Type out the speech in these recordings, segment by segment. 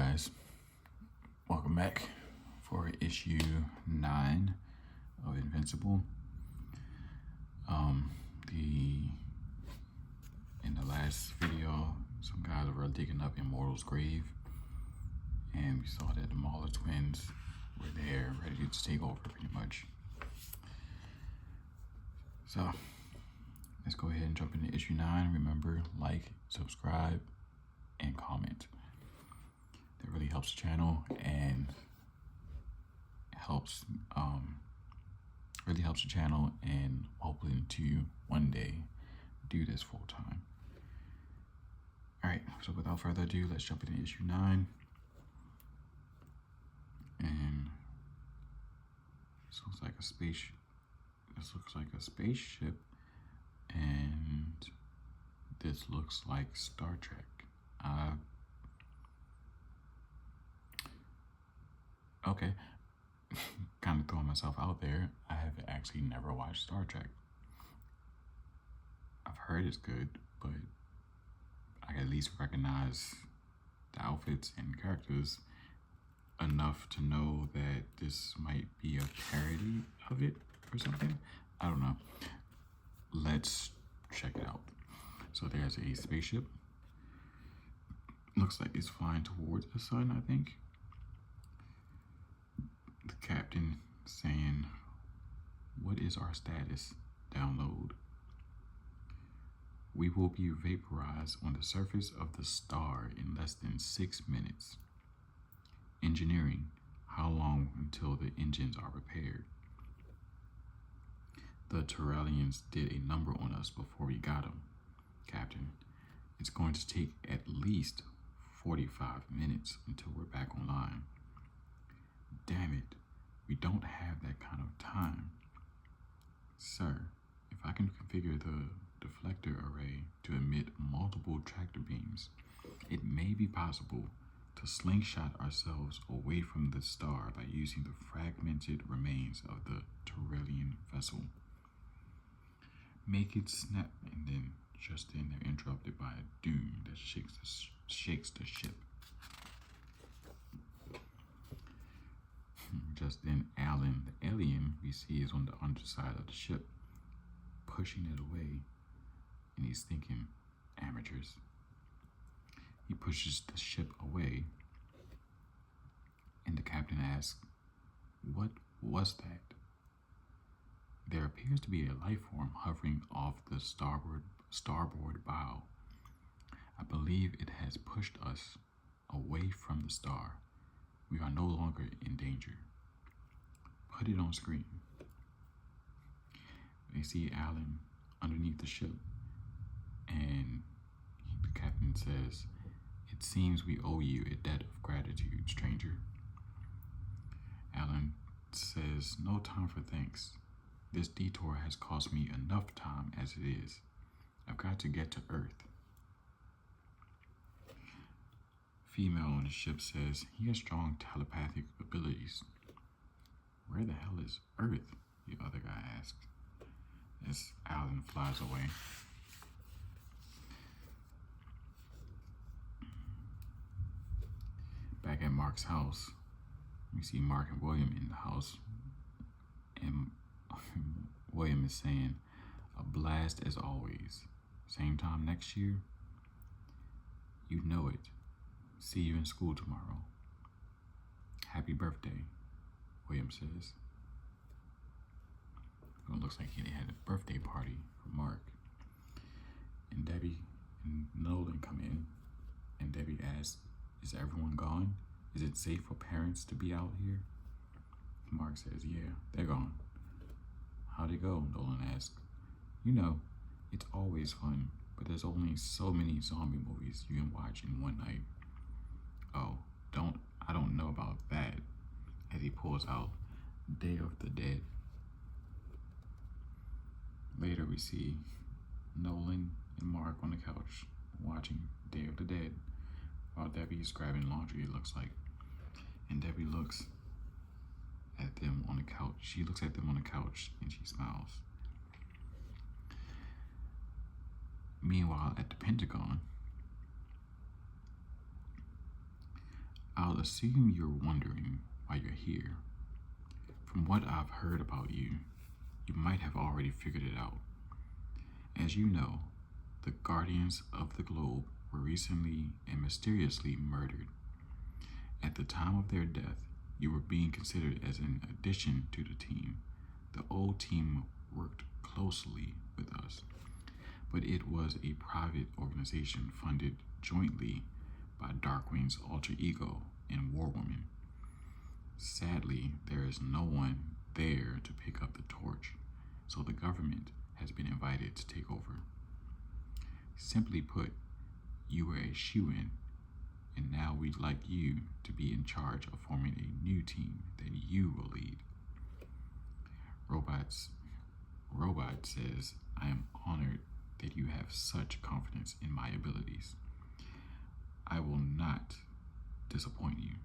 guys, welcome back for issue 9 of Invincible. In the last video, some guys were digging up Immortal's grave, and we saw that the Mauler twins were there, ready to take over pretty much. So let's go ahead and jump into issue 9. Remember, like, subscribe, and comment. That really helps the channel and helps and hopefully to one day do this full time. Alright, so without further ado, let's jump into issue 9. And this looks like a spaceship, and this looks like Star Trek. Okay, kind of throwing myself out there. I have actually never watched Star Trek. I've heard it's good, but I can at least recognize the outfits and characters enough to know that this might be a parody of it or something. I don't know. Let's check it out. So there's a spaceship. Looks like it's flying towards the sun, I think. The captain saying, "What is our status? Download. We will be vaporized on the surface of the star in less than 6 minutes. Engineering, how long until the engines are repaired? The Turalians did a number on us before we got them, Captain. It's going to take at least 45 minutes until we're back online. Damn it, we don't have that kind of time. Sir, if I can configure the deflector array to emit multiple tractor beams, it may be possible to slingshot ourselves away from the star by using the fragmented remains of the Turalian vessel. Make it snap," and then just then they're interrupted by a doom that shakes the ship. Just then, Alan, the alien we see, is on the underside of the ship, pushing it away, and he's thinking, amateurs. He pushes the ship away, and the captain asks, "What was that?" There appears to be a life form hovering off the starboard bow. I believe it has pushed us away from the star. We are no longer in danger. Put it on screen. They see Alan underneath the ship, and the captain says, "It seems we owe you a debt of gratitude, stranger." Alan says, "No time for thanks. This detour has cost me enough time as it is. I've got to get to Earth." Female on the ship says, "He has strong telepathic abilities." "Where the hell is Earth?" the other guy asks, as Alan flies away. Back at Mark's house, we see Mark and William in the house, and William is saying, "A blast as always. Same time next year? You know it. See you in school tomorrow. Happy birthday," William says. It looks like he had a birthday party for Mark. And Debbie and Nolan come in, and Debbie asks, "Is everyone gone? Is it safe for parents to be out here?" Mark says, "Yeah, they're gone." "How'd it go?" Nolan asks. "You know, it's always fun, but there's only so many zombie movies you can watch in one night." "Oh, I don't know about that," as he pulls out Day of the Dead. Later we see Nolan and Mark on the couch watching Day of the Dead while Debbie is grabbing laundry, it looks like. And Debbie looks at them on the couch. She looks at them on the couch and she smiles. Meanwhile, at the Pentagon, assume you're wondering why you're here. From what I've heard about you, you might have already figured it out. As you know, the Guardians of the Globe were recently and mysteriously murdered. At the time of their death, you were being considered as an addition to the team. The old team worked closely with us, but it was a private organization funded jointly by Darkwing's alter ego and Warwoman. Sadly, there is no one there to pick up the torch, so the government has been invited to take over. Simply put, you were a shoo-in, and now we'd like you to be in charge of forming a new team that you will lead. Robot says, I am honored that you have such confidence in my abilities. I will not disappoint you.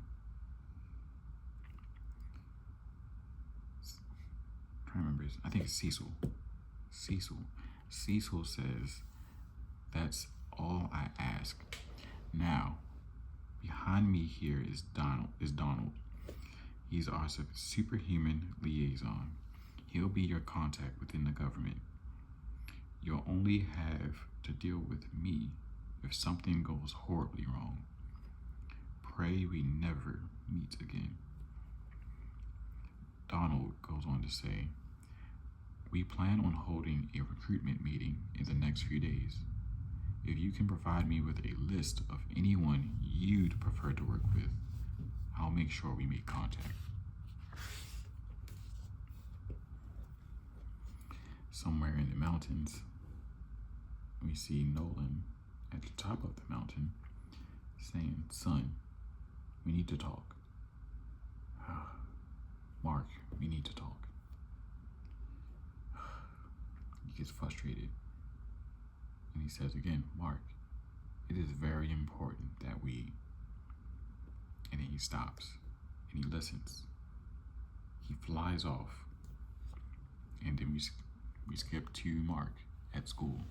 I'm trying to remember, I think it's Cecil. Cecil says, that's all I ask. Now, behind me here is Donald. He's our superhuman liaison. He'll be your contact within the government. You'll only have to deal with me if something goes horribly wrong. Pray we never meet again. Donald goes on to say, we plan on holding a recruitment meeting in the next few days. If you can provide me with a list of anyone you'd prefer to work with, I'll make sure we make contact. Somewhere in the mountains, we see Nolan at the top of the mountain saying, son, we need to talk. Mark, we need to talk. He gets frustrated. And he says again, Mark, it is very important that we... And then he stops and he listens. He flies off. And then we skip to Mark at school.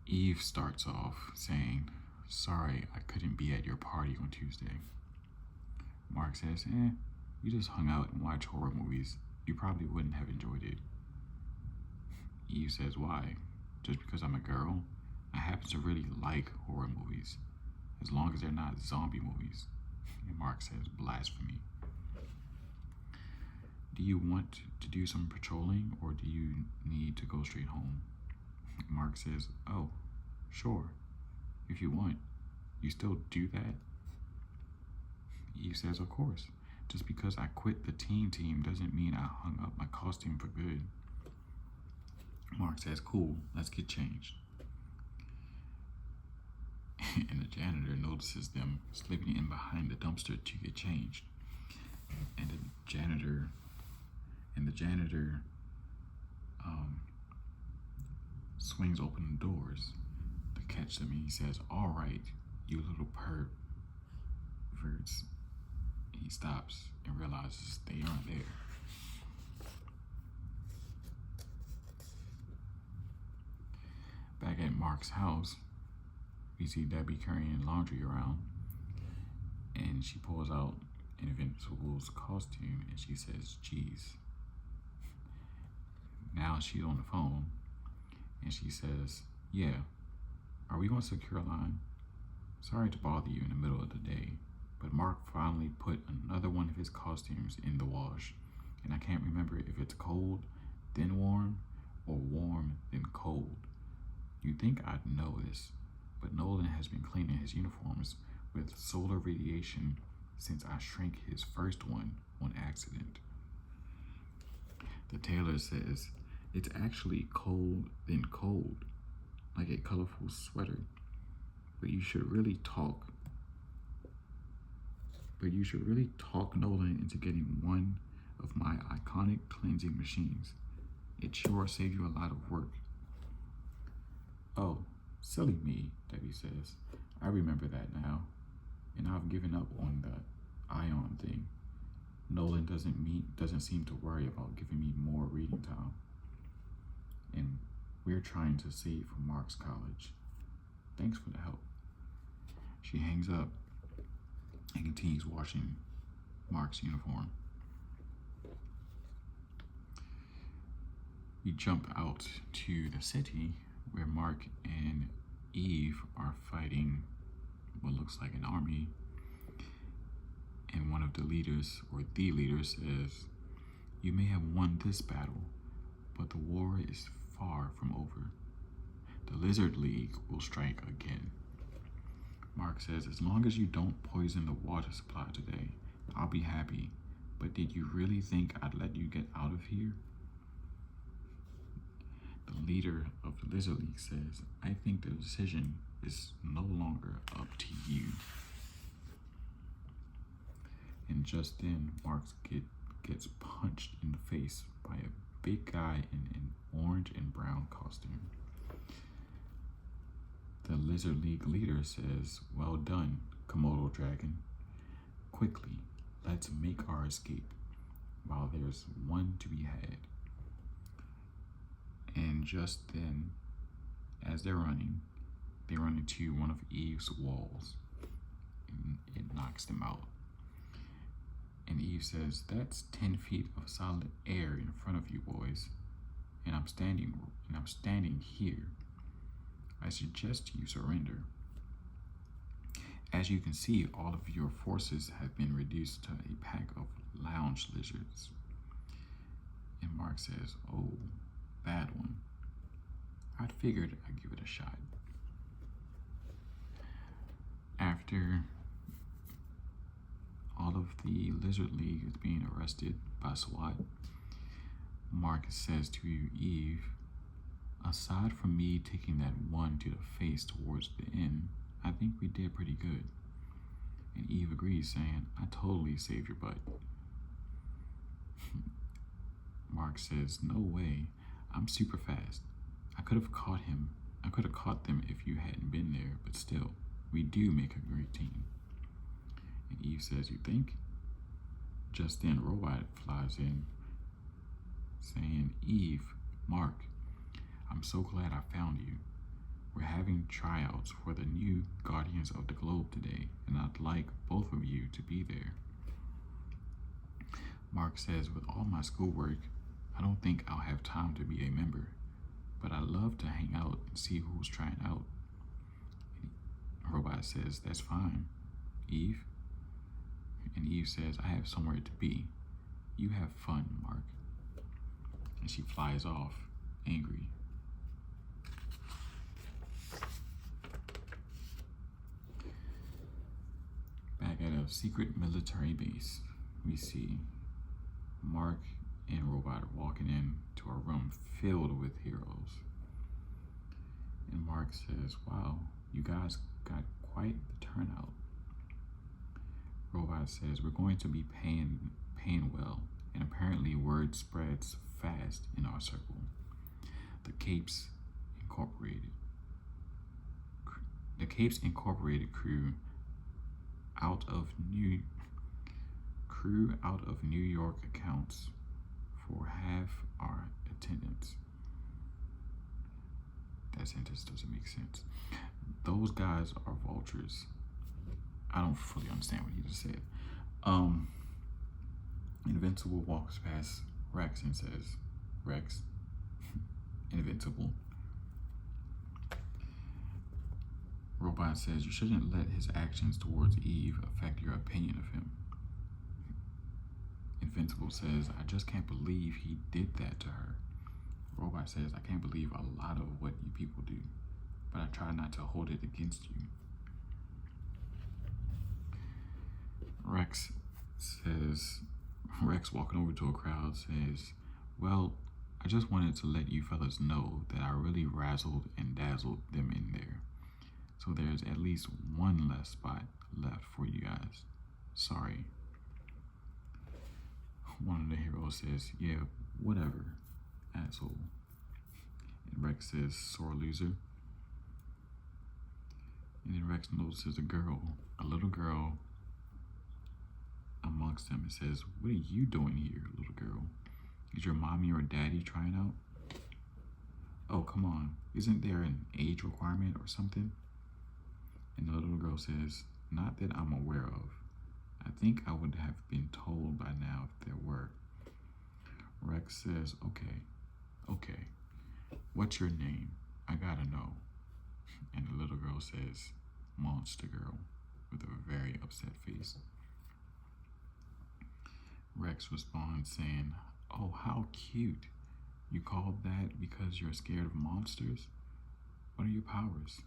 Eve starts off saying, sorry, I couldn't be at your party on Tuesday. Mark says, you just hung out and watched horror movies. You probably wouldn't have enjoyed it. Eve says, why? Just because I'm a girl? I happen to really like horror movies, as long as they're not zombie movies. And Mark says, blasphemy. Do you want to do some patrolling, or do you need to go straight home? Mark says, oh, sure, if you want. You still do that? Eve says, of course. Just because I quit the team doesn't mean I hung up my costume for good. Mark says, cool, let's get changed. And the janitor notices them slipping in behind the dumpster to get changed. And the janitor swings open the doors to catch them, and he says, all right, you little perverts. And he stops and realizes they aren't there. Back at Mark's house, we see Debbie carrying laundry around, and she pulls out Invincible's costume and she says, geez. Now she's on the phone and she says, yeah, are we going to secure a line? Sorry to bother you in the middle of the day, but Mark finally put another one of his costumes in the wash, and I can't remember if it's cold, then warm, or warm, then cold. You'd think I'd know this, but Nolan has been cleaning his uniforms with solar radiation since I shrank his first one on accident. The tailor says, it's actually cold, then cold, like a colorful sweater. But you should really talk Nolan into getting one of my iconic cleansing machines. It sure saves you a lot of work. Oh, silly me, Debbie says. I remember that now, and I've given up on the ion thing. Nolan doesn't seem to worry about giving me more reading time. And we're trying to save for Mark's college. Thanks for the help. She hangs up and continues washing Mark's uniform. We jump out to the city where Mark and Eve are fighting what looks like an army. And one of the leaders, or the leader, says, "You may have won this battle, but the war is far from over. The Lizard League will strike again." Mark says, "As long as you don't poison the water supply today, I'll be happy. But did you really think I'd let you get out of here?" The leader of the Lizard League says, "I think the decision is no longer up to you." And just then, Mark gets punched in the face by a big guy in an orange and brown costume. The Lizard League leader says, "Well done, Komodo Dragon. Quickly, let's make our escape while there's one to be had." And just then, as they're running, they run into one of Eve's walls, and it knocks them out. And Eve says, "That's 10 feet of solid air in front of you boys, and I'm standing here. I suggest you surrender. As you can see, all of your forces have been reduced to a pack of lounge lizards." And Mark says, "Oh, bad one. I figured I'd give it a shot." After all of the Lizard League is being arrested by SWAT, Mark says to Eve, "Aside from me taking that one to the face towards the end, I think we did pretty good." And Eve agrees, saying, "I totally saved your butt." Mark says, "No way. I'm super fast. I could have caught them if you hadn't been there, but still, we do make a great team." And Eve says, "You think?" Just then, Robot flies in, saying, "Eve, Mark, I'm so glad I found you. We're having tryouts for the new Guardians of the Globe today, and I'd like both of you to be there." Mark says, "With all my schoolwork, I don't think I'll have time to be a member, but I'd love to hang out and see who's trying out." And Robot says, "That's fine, Eve." And Eve says, "I have somewhere to be. You have fun, Mark." And she flies off, angry. Back at a secret military base, we see Mark and Robot are walking into a room filled with heroes. And Mark says, "Wow, you guys got quite the turnout." Robot says, "We're going to be paying well, and apparently word spreads fast in our circle. The Capes Incorporated crew out of New York accounts for half our attendance." That sentence doesn't make sense. "Those guys are vultures." I don't fully understand what he just said. Invincible walks past Rex and says, "Rex, Invincible." Robot says, "You shouldn't let his actions towards Eve affect your opinion of him." Invincible says, "I just can't believe he did that to her." Robot says, "I can't believe a lot of what you people do, but I try not to hold it against you." Rex walking over to a crowd says, "Well, I just wanted to let you fellas know that I really razzled and dazzled them in there. So there's at least one less spot left for you guys. Sorry." One of the heroes says, "Yeah, whatever, asshole." And Rex says, "Sore loser." And then Rex notices a little girl amongst them, and says, "What are you doing here, little girl? Is your mommy or daddy trying out?" "Oh, come on. Isn't there an age requirement or something?" And the little girl says, "Not that I'm aware of. I think I would have been told by now if there were." Rex says, okay. What's your name? I gotta know." And the little girl says, "Monster Girl," with a very upset face. Rex responds saying, "Oh, how cute. You called that because you're scared of monsters? What are your powers?"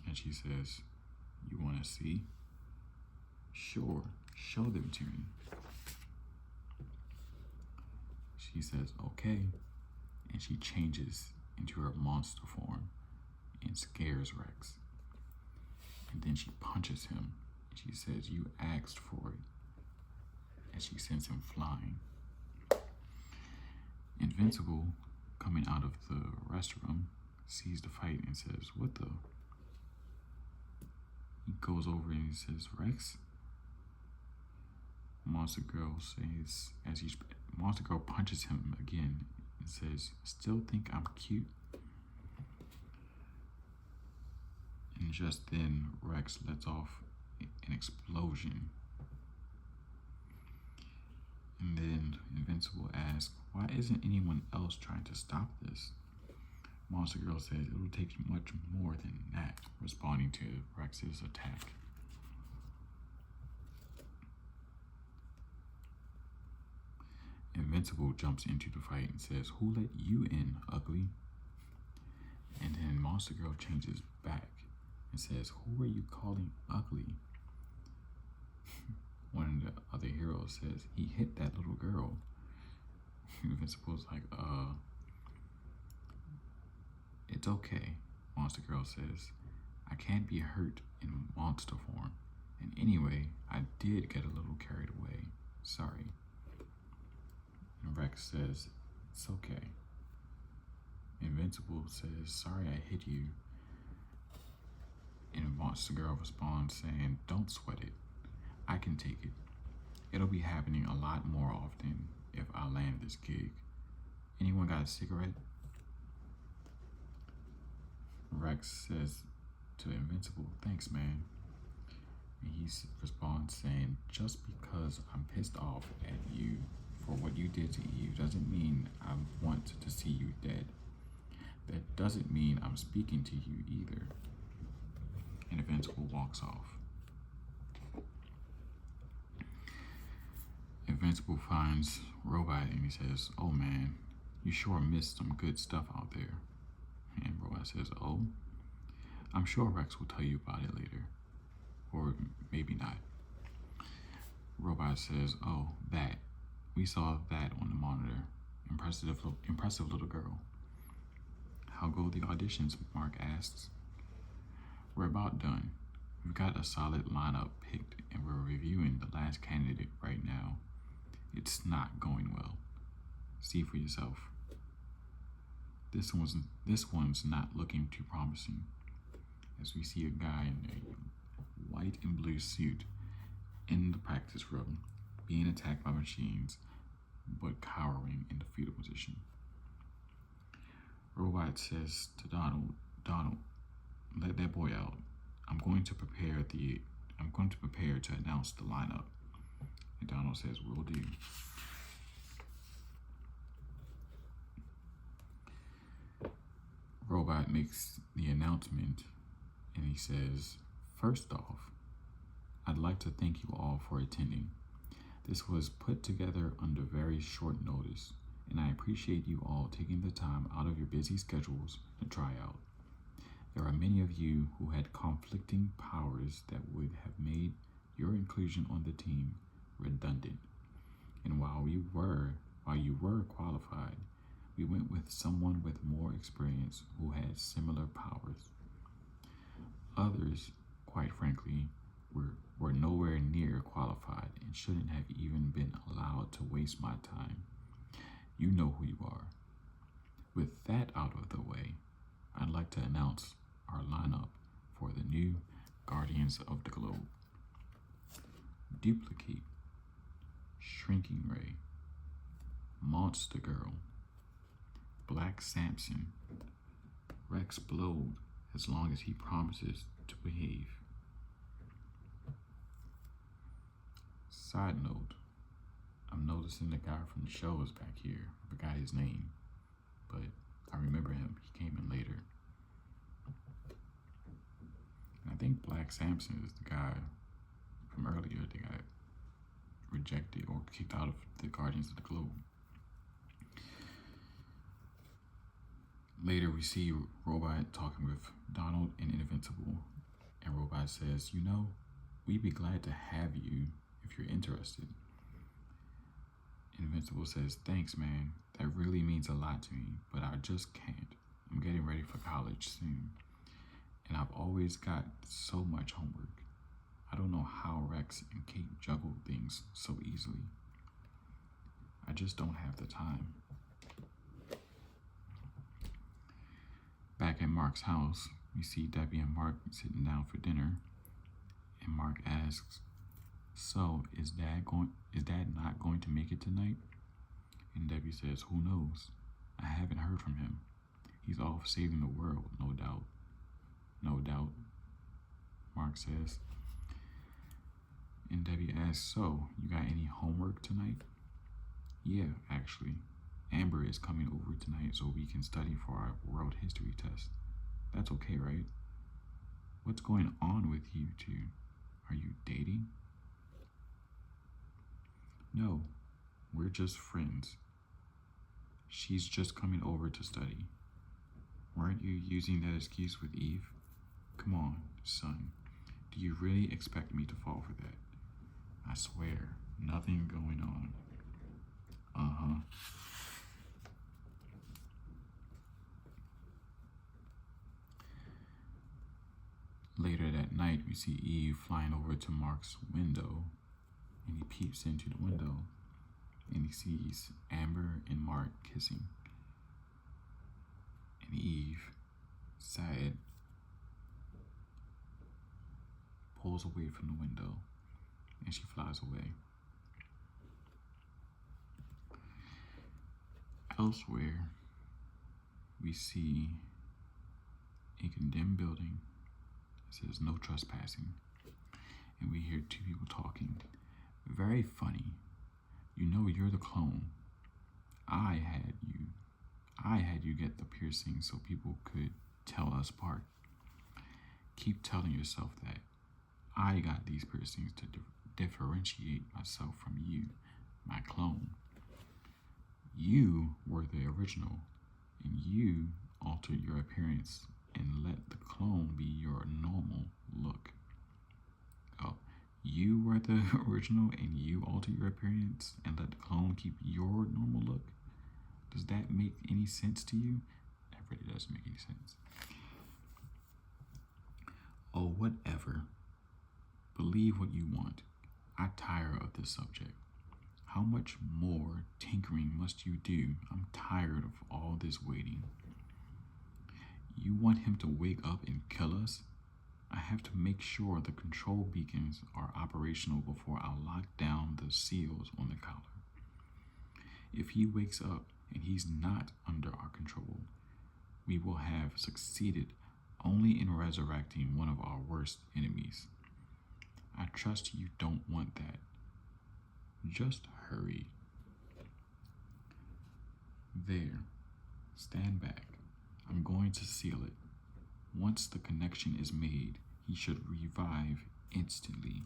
And she says, "You want to see?" "Sure, show them to me." She says, "Okay." And she changes into her monster form and scares Rex. And then she punches him. And she says, "You asked for it." And she sends him flying. Invincible, coming out of the restroom, sees the fight and says, "What the?" He goes over and he says, "Rex?" Monster Girl punches him again and says, "Still think I'm cute?" And just then, Rex lets off an explosion. And then Invincible asks, "Why isn't anyone else trying to stop this?" Monster Girl says, "It will take much more than that," responding to Rex's attack. Invincible jumps into the fight and says, "Who let you in, ugly?" And then Monster Girl changes back and says, "Who are you calling ugly?" One of the other heroes says, "He hit that little girl." Invincible's like, "It's okay," Monster Girl says. "I can't be hurt in monster form. And anyway, I did get a little carried away. Sorry." And Rex says, "It's okay." Invincible says, "Sorry I hit you." And Monster Girl responds saying, "Don't sweat it. I can take it. It'll be happening a lot more often if I land this gig. Anyone got a cigarette?" Rex says to Invincible, "Thanks, man." And he responds saying, "Just because I'm pissed off at you for what you did to Eve doesn't mean I want to see you dead. That doesn't mean I'm speaking to you either." And Invincible walks off. Invincible finds Robot and he says, "Oh man, you sure missed some good stuff out there." And Robot says, "Oh, I'm sure Rex will tell you about it later. Or maybe not." Robot says, "Oh, that. We saw that on the monitor. Impressive little girl." "How go the auditions?" Mark asks. "We're about done. We've got a solid lineup picked and we're reviewing the last candidate right now. It's not going well. See for yourself. This one's not looking too promising." As we see a guy in a white and blue suit in the practice room being attacked by machines but cowering in the fetal position. Robot says to Donald, "Let that boy out. I'm going to prepare to announce the lineup." And Donald says, "Will do." Robot makes the announcement and he says, "First off, I'd like to thank you all for attending. This was put together under very short notice, and I appreciate you all taking the time out of your busy schedules to try out. There are many of you who had conflicting powers that would have made your inclusion on the team redundant. And while you were qualified, we went with someone with more experience who had similar powers. Others, quite frankly, were nowhere near qualified and shouldn't have even been allowed to waste my time. You know who you are. With that out of the way, I'd like to announce our lineup for the new Guardians of the Globe. Duplicate, Shrinking Ray, Monster Girl, Black Samson, Rex Blode as long as he promises to behave, Side note, I'm noticing the guy from the show is back here. I forgot his name, but I remember him. He came in later. And I think Black Samson is the guy from earlier that got rejected or kicked out of the Guardians of the Globe. Later, we see Robot talking with Donald and Invincible, and Robot says, "You know, we'd be glad to have you if you're interested." Invincible says, "Thanks, man. That really means a lot to me, but I just can't. I'm getting ready for college soon, and I've always got so much homework. I don't know how Rex and Kate juggle things so easily. I just don't have the time." Back at Mark's house, we see Debbie and Mark sitting down for dinner, and Mark asks, "So, is Dad not going to make it tonight?" And Debbie says, "Who knows? I haven't heard from him. He's off saving the world, no doubt." "No doubt," Mark says. And Debbie asks, "So, you got any homework tonight?" "Yeah, actually. Amber is coming over tonight so we can study for our world history test. That's okay, right? What's going on with you two? Are you dating?" "No, we're just friends. She's just coming over to study. Weren't you using that excuse with Eve? Come on, son. Do you really expect me to fall for that? I swear, nothing going on." "Uh-huh." Later that night, we see Eve flying over to Mark's window, and he peeps into the window, and he sees Amber and Mark kissing. And Eve, sad, pulls away from the window, and she flies away. Elsewhere, we see a condemned building. It says "no trespassing," and we hear two people talking. "Very funny. You know you're the clone. I had you get the piercing so people could tell us apart. Keep telling yourself that. I got these piercings to differentiate myself from you, my clone. You were the original, and you altered your appearance and let the clone be your normal look." "Oh, you were the original and you altered your appearance and let the clone keep your normal look? Does that make any sense to you?" That really doesn't make any sense. "Oh, whatever. Believe what you want. I tire of this subject. How much more tinkering must you do? I'm tired of all this waiting. You want him to wake up and kill us? I have to make sure the control beacons are operational before I lock down the seals on the collar. If he wakes up and he's not under our control, we will have succeeded only in resurrecting one of our worst enemies. I trust you don't want that. Just hurry." "There. Stand back. I'm going to seal it. Once the connection is made, he should revive instantly."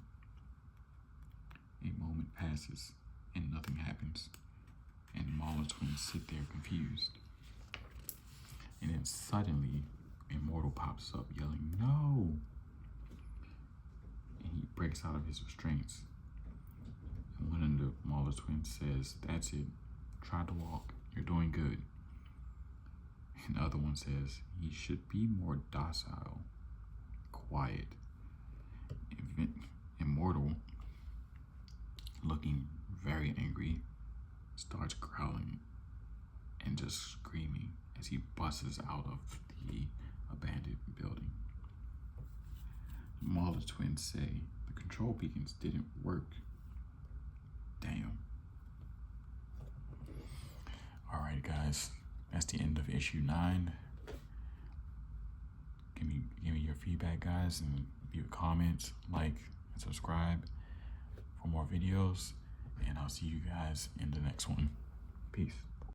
A moment passes, and nothing happens, and the Mauler twins sit there confused. And then suddenly, Immortal pops up yelling, "No!" And he breaks out of his restraints. And one of the Mauler twins says, "That's it. Try to walk. You're doing good." And the other one says, "He should be more docile, quiet." Immortal, looking very angry, starts growling and just screaming as he busts out of the abandoned building. The Mauler twins say the control beacons didn't work. Damn. Alright guys, that's the end of issue 9. Give me your feedback, guys, and leave comments, like, and subscribe for more videos, and I'll see you guys in the next one. Peace.